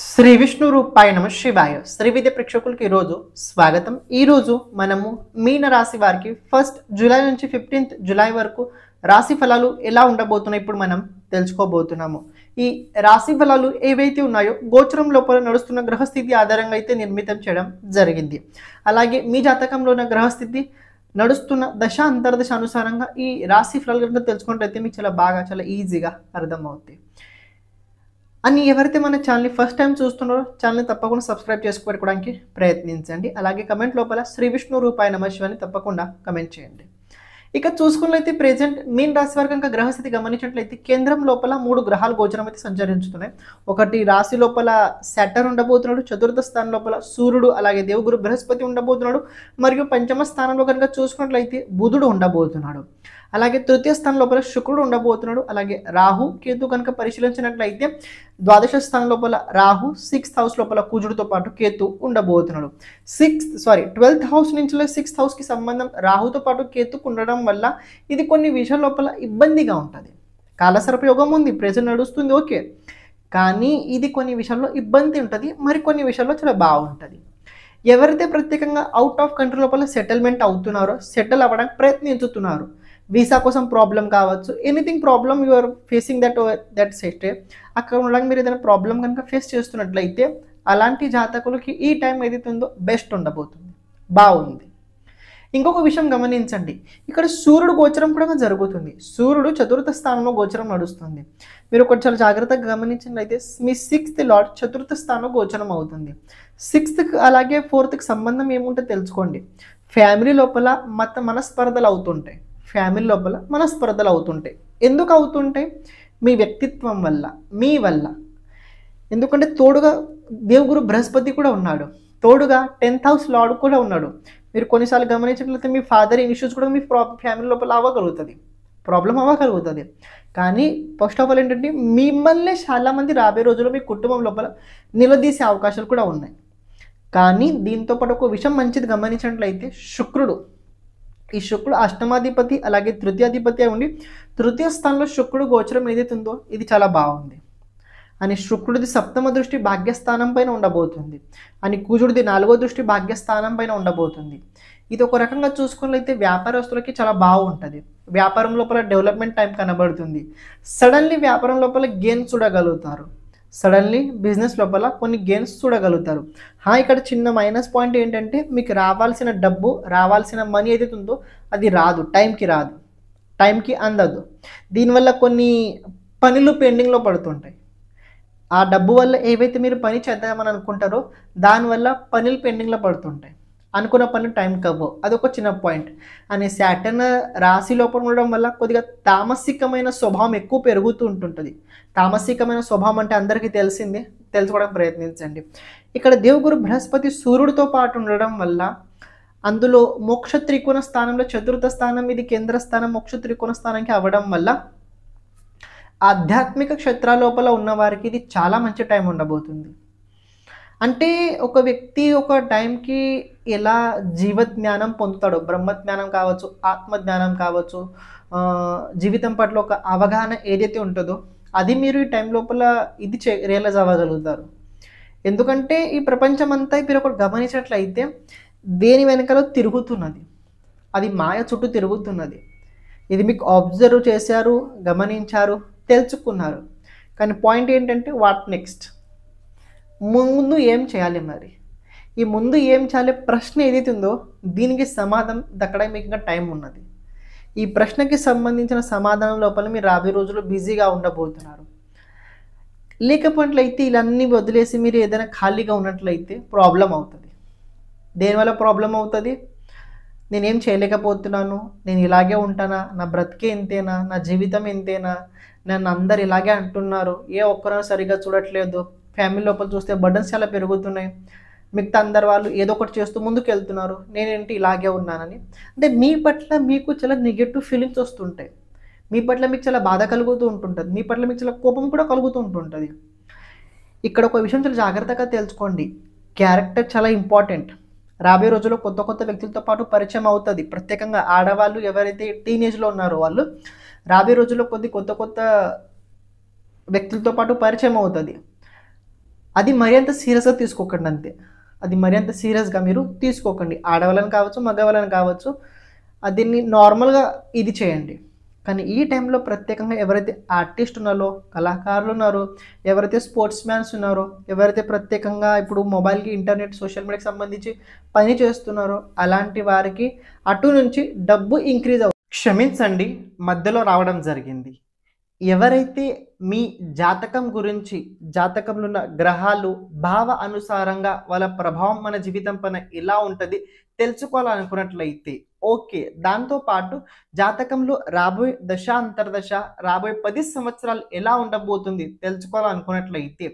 శ్రీ విష్ణు రూపాయ నమ శివాయ. శ్రీ విద్య ప్రేక్షకులకి ఈరోజు స్వాగతం. ఈరోజు మనము మీన రాశి వారికి 1 జూలై నుంచి 15 జూలై వరకు రాశి ఫలాలు ఎలా ఉండబోతున్నాయి ఇప్పుడు మనం తెలుసుకోబోతున్నాము. ఈ రాశి ఫలాలు ఏవైతే ఉన్నాయో గోచరం లోపల నడుస్తున్న గ్రహస్థితి ఆధారంగా అయితే నిర్మితం చేయడం జరిగింది. అలాగే మీ జాతకంలో ఉన్న గ్రహస్థితి నడుస్తున్న దశ అంతర్దశ అనుసారంగా ఈ రాశి ఫలాలు కనుక తెలుసుకుంటే మీకు చాలా ఈజీగా అర్థమవుతాయి. అని ఎవరైతే మన ఛానల్ని ఫస్ట్ టైం చూస్తున్నారో ఛానల్ని తప్పకుండా సబ్స్క్రైబ్ చేసుకోవడానికి ప్రయత్నించండి. అలాగే కమెంట్ లోపల శ్రీ విష్ణు రూపాయ నమ శివాని తప్పకుండా కమెంట్ చేయండి. ఇక చూసుకున్నట్లయితే ప్రెజెంట్ మీన రాశి వారికి కనుక గ్రహస్థితి గమనించినట్లయితే కేంద్రం లోపల 3 గ్రహాలు గోచరం అయితే సంచరించుతున్నాయి. ఒకటి రాశి లోపల సాటర్న్ ఉండబోతున్నాడు, చతుర్థ స్థానం లోపల సూర్యుడు అలాగే దేవుగురు బృహస్పతి ఉండబోతున్నాడు, మరియు పంచమ స్థానంలో కనుక చూసుకున్నట్లయితే బుధుడు ఉండబోతున్నాడు. అలాగే తృతీయ స్థానం లోపల శుక్రుడు ఉండబోతున్నాడు. అలాగే రాహు కేతు కనుక పరిశీలించినట్లయితే ద్వాదశ స్థానం లోపల రాహు, 6th హౌస్ లోపల కుజుడితో పాటు కేతు ఉండబోతున్నాడు. 12th హౌస్ నుంచి 6th హౌస్కి సంబంధం రాహుతో పాటు కేతుకు ఉండడం వల్ల ఇది కొన్ని విషయాల లోపల ఇబ్బందిగా ఉంటుంది. కాలసర్పయోగం ఉంది, ప్రెజెంట్ నడుస్తుంది, ఓకే, కానీ ఇది కొన్ని విషయాల్లో ఇబ్బంది ఉంటుంది, మరి కొన్ని విషయాల్లో చాలా బాగుంటుంది. ఎవరైతే ప్రత్యేకంగా అవుట్ ఆఫ్ కంట్రీ లోపల సెటిల్మెంట్ అవుతున్నారో, సెటిల్ అవ్వడానికి ప్రయత్నించుతున్నారు, వీసా కోసం ప్రాబ్లం కావచ్చు, anything problem you are facing that set, అక్కడ ఉండడానికి మీరు ఏదైనా ప్రాబ్లం కనుక ఫేస్ చేస్తున్నట్లయితే అలాంటి జాతకులకి ఈ టైం ఏదైతే ఉందో బెస్ట్ ఉండబోతుంది, బాగుంది. ఇంకొక విషయం గమనించండి, ఇక్కడ సూర్యుడు గోచరం కూడా జరుగుతుంది. సూర్యుడు చతుర్థ స్థానంలో గోచరం నడుస్తుంది. మీరు ఒకటి చాలా జాగ్రత్తగా గమనించినట్లయితే మీ 6th లార్డ్ చతుర్థ స్థానంలో గోచరం అవుతుంది. 6th అలాగే 4th సంబంధం ఏముంటే తెలుసుకోండి. ఫ్యామిలీ లోపల మనస్పర్ధలు అవుతుంటాయి. ఫ్యామిలీ లోపల మనస్పర్ధలు అవుతుంటాయి. ఎందుకు అవుతుంటాయి? మీ వ్యక్తిత్వం వల్ల, మీ వల్ల. ఎందుకంటే తోడుగా దేవుగురు బృహస్పతి కూడా ఉన్నాడు, తోడుగా 10th హౌస్ లార్డ్ కూడా ఉన్నాడు. మీరు కొన్నిసార్లు గమనించినట్లయితే మీ ఫాదర్ ఇష్యూస్ కూడా మీ ఫ్యామిలీ లోపల అవ్వగలుగుతుంది, ప్రాబ్లం అవ్వగలుగుతుంది. కానీ ఫస్ట్ ఆఫ్ ఆల్ ఏంటంటే మిమ్మల్ని చాలామంది రాబోయే రోజుల్లో మీ కుటుంబం లోపల నిలదీసే అవకాశాలు కూడా ఉన్నాయి. కానీ దీంతోపాటు ఒక విషయం మంచిది గమనించినట్లయితే ఈ శుక్రుడు అష్టమాధిపతి అలాగే తృతీయాధిపతి ఉండి తృతీయ స్థానంలో శుక్రుడు గోచరం ఏదైతే ఉందో ఇది చాలా బాగుంది. అని శుక్రుడిది 7వ దృష్టి భాగ్యస్థానం పైన ఉండబోతుంది, అని కుజుడిది 4వ దృష్టి భాగ్యస్థానం పైన ఉండబోతుంది. ఇది ఒక రకంగా చూసుకున్నట్లయితే వ్యాపారస్తులకి చాలా బాగుంటుంది. వ్యాపారం లోపల డెవలప్మెంట్ టైం కనబడుతుంది. సడన్లీ వ్యాపారం లోపల గెయిన్స్ చూడగలుగుతారు, సడన్లీ బిజినెస్ లోపల కొన్ని గెయిన్స్ చూడగలుగుతారు. ఇక్కడ చిన్న మైనస్ పాయింట్ ఏంటంటే మీకు రావాల్సిన డబ్బు, రావాల్సిన మనీ ఏదైతే ఉందో అది రాదు, టైంకి అందదు. దీనివల్ల కొన్ని పనులు పెండింగ్లో పడుతుంటాయి. ఆ డబ్బు వల్ల ఏవైతే మీరు పని చేద్దామని అనుకుంటారో దానివల్ల పనులు పెండింగ్లో పడుతుంటాయి, అనుకున్న పనులు టైంకి అవ్వవు. అదొక చిన్న పాయింట్. అని సాటర్న్ రాశి లోపల ఉండడం వల్ల కొద్దిగా తామసికమైన స్వభావం ఎక్కువ పెరుగుతూ ఉంటుంటుంది. తామసికమైన స్వభావం అంటే అందరికీ తెలిసిందే, తెలుసుకోవడానికి ప్రయత్నించండి. ఇక్కడ దేవుగురు బృహస్పతి సూర్యుడితో పాటు ఉండడం వల్ల అందులో మోక్ష త్రికోణ స్థానంలో చతుర్థ స్థానం, ఇది కేంద్ర స్థానం మోక్ష త్రికోణ స్థానానికి అవ్వడం వల్ల ఆధ్యాత్మిక క్షేత్రాల లోపల ఉన్న వారికి ఇది చాలా మంచి టైం ఉండబోతుంది. అంటే ఒక వ్యక్తి ఒక టైంకి ఎలా జీవజ్ఞానం పొందుతాడో, బ్రహ్మజ్ఞానం కావచ్చు, ఆత్మజ్ఞానం కావచ్చు, జీవితం పట్ల ఒక అవగాహన ఏదైతే ఉంటుందో అది మీరు ఈ టైం లోపల ఇది రియలైజ్ అవ్వగలుగుతారు. ఎందుకంటే ఈ ప్రపంచం అంతా మీరు ఒకటి గమనించినట్లయితే దేని వెనకాల తిరుగుతున్నది, అది మాయ చుట్టూ తిరుగుతున్నది. ఇది మీకు అబ్జర్వ్ చేశారు, గమనించారు, తెలుసుకున్నారు. కానీ పాయింట్ ఏంటంటే వాట్ నెక్స్ట్, ముందు ఏం చేయాలి? మరి ఈ ముందు ఏం చేయాలి ప్రశ్న ఏదైతే ఉందో దీనికి సమాధానం దక్కడానికి మీకు ఇంకా టైం ఉన్నది. ఈ ప్రశ్నకి సంబంధించిన సమాధానం లోపల మీరు రాబోయే రోజుల్లో బిజీగా ఉండబోతున్నారు. లేకపోయినట్లయితే ఇవన్నీ వదిలేసి మీరు ఏదైనా ఖాళీగా ఉన్నట్లయితే ప్రాబ్లం అవుతుంది. దేనివల్ల ప్రాబ్లం అవుతుంది? నేనేం చేయలేకపోతున్నాను, నేను ఇలాగే ఉంటానా, నా బ్రతికే ఇంతేనా, నా జీవితం ఇంతేనా, నన్ను అందరు ఇలాగే అంటున్నారు, ఏ ఒక్కరో సరిగ్గా చూడట్లేదు, ఫ్యామిలీ లోపల చూస్తే బర్డన్స్ చాలా పెరుగుతున్నాయి, మిగతా అందరు వాళ్ళు ఏదో ఒకటి చేస్తూ ముందుకు వెళ్తున్నారు, నేనేంటి ఇలాగే ఉన్నానని. అంటే మీ పట్ల మీకు చాలా నెగటివ్ ఫీలింగ్స్ వస్తుంటాయి, మీ పట్ల మీకు చాలా బాధ కలుగుతూ ఉంటుంటుంది, మీ పట్ల మీకు చాలా కోపం కూడా కలుగుతూ ఉంటుంటుంది. ఇక్కడ ఒక విషయం చాలా జాగ్రత్తగా తెలుసుకోండి, క్యారెక్టర్ చాలా ఇంపార్టెంట్. రాబోయే రోజుల్లో కొత్త కొత్త వ్యక్తులతో పాటు పరిచయం అవుతుంది. ప్రత్యేకంగా ఆడవాళ్ళు ఎవరైతే టీనేజ్లో ఉన్నారో వాళ్ళు రాబోయే రోజుల్లో కొత్త కొత్త వ్యక్తులతో పాటు పరిచయం అవుతుంది. అది మరీ అంత సీరియస్గా తీసుకోకండి అంతే. అది మరీ అంత సీరియస్గా మీరు తీసుకోకండి. ఆడవాళ్ళని కావచ్చు, మగవాళ్ళని కావచ్చు, దీన్ని నార్మల్గా ఇది చేయండి. కానీ ఈ టైంలో ప్రత్యేకంగా ఎవరైతే ఆర్టిస్ట్ ఉన్నారో, కళాకారులు ఉన్నారో, ఎవరైతే స్పోర్ట్స్ మ్యాన్స్ ఉన్నారో, ఎవరైతే ప్రత్యేకంగా ఇప్పుడు మొబైల్కి, ఇంటర్నెట్, సోషల్ మీడియాకి సంబంధించి పని చేస్తున్నారో అలాంటి వారికి అటు నుంచి డబ్బు ఇంక్రీజ్ క్షమించండి, మధ్యలో రావడం జరిగింది. ఎవరైతే మీ జాతకం గురించి, జాతకంలో ఉన్న గ్రహాలు భావ అనుసారంగా వాళ్ళ ప్రభావం మన జీవితం పైన ఎలా ఉంటుంది తెలుసుకోవాలనుకున్నట్లయితే ఓకే, దాంతోపాటు జాతకంలో రాబోయే దశ అంతర్దశ, రాబోయే 10 సంవత్సరాలు ఎలా ఉండబోతుంది తెలుసుకోవాలనుకున్నట్లయితే,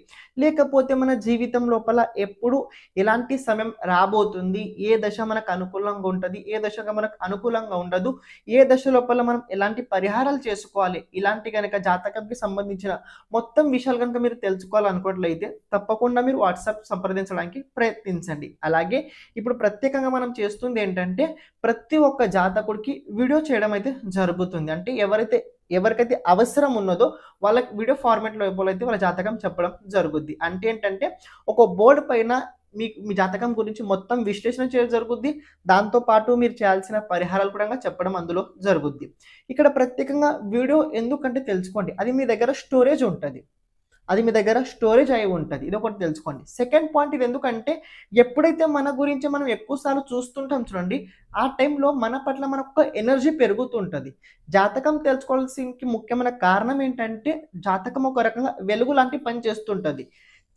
లేకపోతే మన జీవితం లోపల ఎప్పుడు ఎలాంటి సమయం రాబోతుంది, ఏ దశ మనకు అనుకూలంగా ఉంటుంది, ఏ దశగా మనకు అనుకూలంగా ఉండదు, ఏ దశ లోపల మనం ఎలాంటి పరిహారాలు చేసుకోవాలి, ఇలాంటి కనుక జాతకంకి సంబంధించిన మొత్తం విషయాలు కనుక మీరు తెలుసుకోవాలనుకున్నట్లయితే తప్పకుండా మీరు వాట్సాప్ సంప్రదించడానికి ప్రయత్నించండి. అలాగే ఇప్పుడు ప్రత్యేకంగా మనం చేస్తుంది ఏంటంటే ప్రతి ఒక్క జాతకుడికి వీడియో చేయడం అయితే జరుగుతుంది. అంటే ఎవరికైతే అవసరం ఉన్నదో వాళ్ళకి వీడియో ఫార్మాట్లో అయితే వాళ్ళ జాతకం చెప్పడం జరుగుద్ది. అంటే ఏంటంటే ఒక బోర్డు పైన మీ జాతకం గురించి మొత్తం విశ్లేషణ చేయడం జరుగుద్ది. దాంతోపాటు మీరు చేయాల్సిన పరిహారాలు కూడా చెప్పడం అందులో జరుగుద్ది. ఇక్కడ ప్రత్యేకంగా వీడియో ఎందుకంటే తెలుసుకోండి, అది మీ దగ్గర స్టోరేజ్ ఉంటుంది, అది మీ దగ్గర స్టోరేజ్ అయి ఉంటుంది. ఇది ఒకటి తెలుసుకోండి. సెకండ్ పాయింట్, ఇది ఎందుకంటే ఎప్పుడైతే మన గురించి మనం ఎక్కువసార్లు చూస్తుంటాం చూడండి, ఆ టైంలో మన పట్ల మనకు ఎనర్జీ పెరుగుతుంటుంది. జాతకం తెలుసుకోవాల్సిన ముఖ్యమైన కారణం ఏంటంటే జాతకం ఒక రకంగా వెలుగు లాంటి పని చేస్తుంటుంది.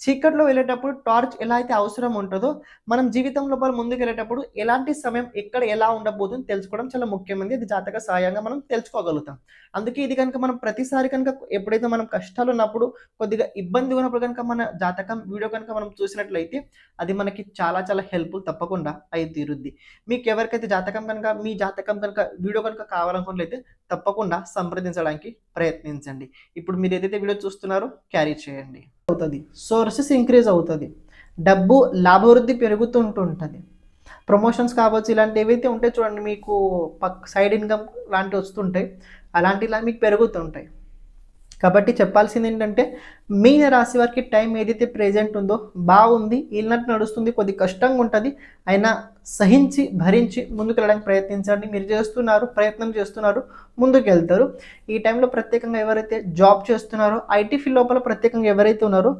చీకట్లో వెళ్ళేటప్పుడు టార్చ్ ఎలా అయితే అవసరం ఉంటుందో మనం జీవితం లోపల ముందుకు వెళ్ళేటప్పుడు ఎలాంటి సమయం ఎక్కడ ఎలా ఉండబోతుందో తెలుసుకోవడం చాలా ముఖ్యమైనది. ఇది జాతక సహాయంగా మనం తెలుసుకోగలుగుతాం. అందుకే ఇది కనుక మనం ప్రతిసారి కనుక ఎప్పుడైతే మనం కష్టాలు ఉన్నప్పుడు, కొద్దిగా ఇబ్బంది ఉన్నప్పుడు కనుక మన జాతకం వీడియో కనుక మనం చూసినట్లయితే అది మనకి చాలా చాలా హెల్ప్ఫుల్ తప్పకుండా అయి తీరుద్ది. మీకు ఎవరికైతే జాతకం కనుక మీ జాతకం కనుక వీడియో కనుక కావాలనుకున్నట్లయితే తప్పకుండా సంప్రదించడానికి ప్రయత్నించండి. ఇప్పుడు మీరు ఏదైతే వీడియో చూస్తున్నారో క్యారీ చేయండి. అవుతుంది, సోర్సెస్ ఇంక్రీజ్ అవుతుంది, డబ్బు లాభవృద్ధి పెరుగుతుంటుంది, ప్రమోషన్స్ కావచ్చు, ఇలాంటి ఏవైతే ఉంటాయి చూడండి, మీకు సైడ్ ఇన్కమ్ లాంటివి వస్తుంటాయి, అలాంటిలా మీకు పెరుగుతుంటాయి. కాబట్టి చెప్పాల్సింది ఏంటంటే మీన రాశి వారికి టైం ఏదైతే ప్రెజెంట్ ఉందో బాగుంది, ఇల్లంటే నడుస్తుంది, కొద్ది కష్టంగా ఉంటుంది, అయినా సహించి భరించి ముందుకు వెళ్ళడానికి ప్రయత్నించండి. మీరు ప్రయత్నం చేస్తున్నారు, ముందుకు వెళ్తారు. ఈ టైంలో ప్రత్యేకంగా ఎవరైతే జాబ్ చేస్తున్నారో, ఐటీ ఫీల్డ్ లోపల ప్రత్యేకంగా ఎవరైతే ఉన్నారో,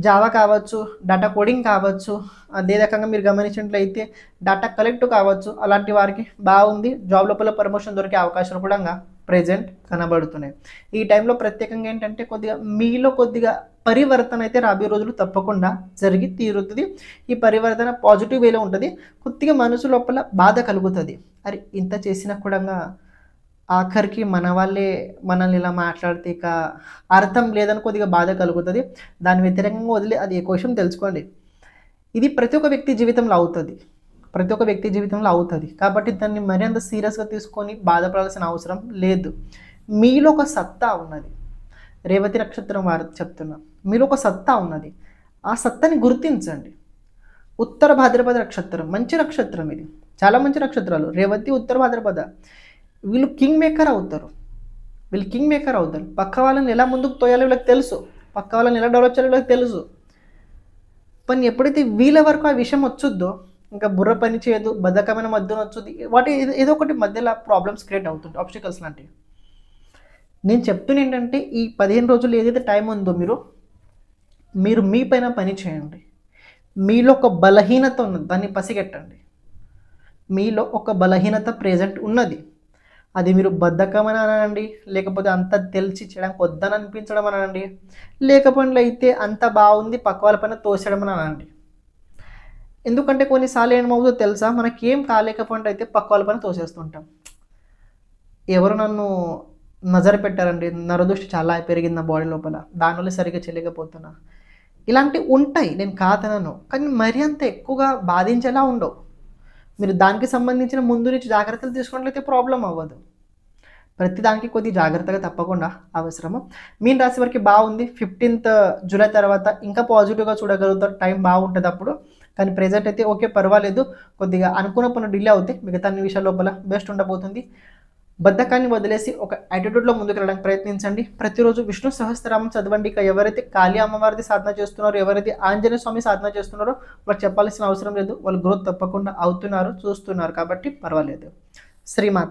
జావా కావచ్చు, డేటా కోడింగ్ కావచ్చు, అదే రకంగా మీరు గమనించినట్లయితే డేటా కలెక్ట్ కావచ్చు, అలాంటి వారికి బాగుంది, జాబ్ లోపల ప్రమోషన్ దొరికే అవకాశాలు కూడా ప్రెజెంట్ కనబడుతున్నాయి. ఈ టైంలో ప్రత్యేకంగా ఏంటంటే కొద్దిగా మీలో కొద్దిగా పరివర్తన అయితే రాబోయే రోజులు తప్పకుండా జరిగి తీరుతుంది. ఈ పరివర్తన పాజిటివ్ వేలో ఉంటుంది. కొద్దిగా మనసు లోపల బాధ కలుగుతుంది, అరే ఇంత చేసినా కూడా ఆఖరికి మన వాళ్ళే మనల్ని ఇలా మాట్లాడితే ఇక అర్థం లేదని కొద్దిగా బాధ కలుగుతుంది. దాని వ్యతిరేకంగా వదిలి అది ఎక్కువ విషయం తెలుసుకోండి. ఇది ప్రతి ఒక్క వ్యక్తి జీవితంలో అవుతుంది, కాబట్టి దాన్ని మరింత సీరియస్గా తీసుకొని బాధపడాల్సిన అవసరం లేదు. మీలో ఒక సత్తా ఉన్నది, రేవతి నక్షత్రం వారు చెప్తున్నా, మీలో ఒక సత్తా ఉన్నది, ఆ సత్తాని గుర్తించండి. ఉత్తర భాద్రపద నక్షత్రం మంచి నక్షత్రం, ఇది చాలా మంచి నక్షత్రాలు, రేవతి, ఉత్తర భాద్రపద. వీళ్ళు కింగ్ మేకర్ అవుతారు. పక్క వాళ్ళని ఎలా ముందుకు తోయాలో వీళ్ళకి తెలుసు, పక్క వాళ్ళని ఎలా డెవలప్ చేయాలో వీళ్ళకి తెలుసు. పని ఎప్పుడైతే వీళ్ళ వరకు ఆ విషయం వచ్చుద్దో ఇంకా బుర్ర పని చేయదు, బద్ధకమైన మధ్యన వచ్చుద్ది, ఏదో ఒకటి మధ్యలో ప్రాబ్లమ్స్ క్రియేట్ అవుతుంది, ఆబ్స్టికల్స్ లాంటివి. నేను చెప్తున్నా ఏంటంటే ఈ 15 రోజులు ఏదైతే టైం ఉందో మీరు మీ పైన పని చేయండి. మీలో ఒక బలహీనత ఉన్నది, దాన్ని పసిగట్టండి. మీలో ఒక బలహీనత ప్రెజెంట్ ఉన్నది, అది మీరు బద్ధకమని అనండి, లేకపోతే అంత తెలిసి చేయడానికి వద్దని అనిపించడం అనండి, లేకపోతే అయితే అంత బాగుంది పక్క వాళ్ళ పైన తోసడం అని అనండి. ఎందుకంటే కొన్నిసార్లు ఏమవుతుందో తెలుసా, మనకి ఏం కాలేకపోతే అయితే పక్క వాళ్ళ పైన తోసేస్తుంటాం. ఎవరు నన్ను నజర పెట్టారండి, నరదృష్టి చాలా పెరిగింది నా బాడీ లోపల, దానివల్ల సరిగ్గా చేయలేకపోతున్నా, ఇలాంటివి ఉంటాయి, నేను కాదనను. కానీ మరీ అంత ఎక్కువగా బాధించేలా ఉండవు. మీరు దానికి సంబంధించిన ముందు నుంచి జాగ్రత్తలు తీసుకున్నట్లయితే ప్రాబ్లం అవ్వదు. ప్రతిదానికి కొద్ది జాగ్రత్తగా తప్పకుండా అవసరము. మీన రాశి వారికి బాగుంది, 15th జూలై తర్వాత ఇంకా పాజిటివ్గా చూడగలుగుతారు, టైం బాగుంటుంది అప్పుడు. కానీ ప్రెజెంట్ అయితే ఓకే, పర్వాలేదు, కొద్దిగా అనుకున్న పనులు డిలే అవుతాయి, మిగతా అన్ని విషయాల లోపల బెస్ట్ ఉండబోతుంది. బద్ధకాన్ని వదిలేసి ఒక యాటిట్యూడ్లో ముందుకు వెళ్ళడానికి ప్రయత్నించండి. ప్రతిరోజు విష్ణు సహస్రనామం చదవండి. ఇక ఎవరైతే కాళీ అమ్మవారిది సాధన చేస్తున్నారో, ఎవరైతే ఆంజనేయ స్వామి సాధన చేస్తున్నారో వాళ్ళు చెప్పాల్సిన అవసరం లేదు. వాళ్ళు గ్రోత్ తప్పకుండా అవుతున్నారు, చూస్తున్నారు, కాబట్టి పర్వాలేదు. శ్రీమాత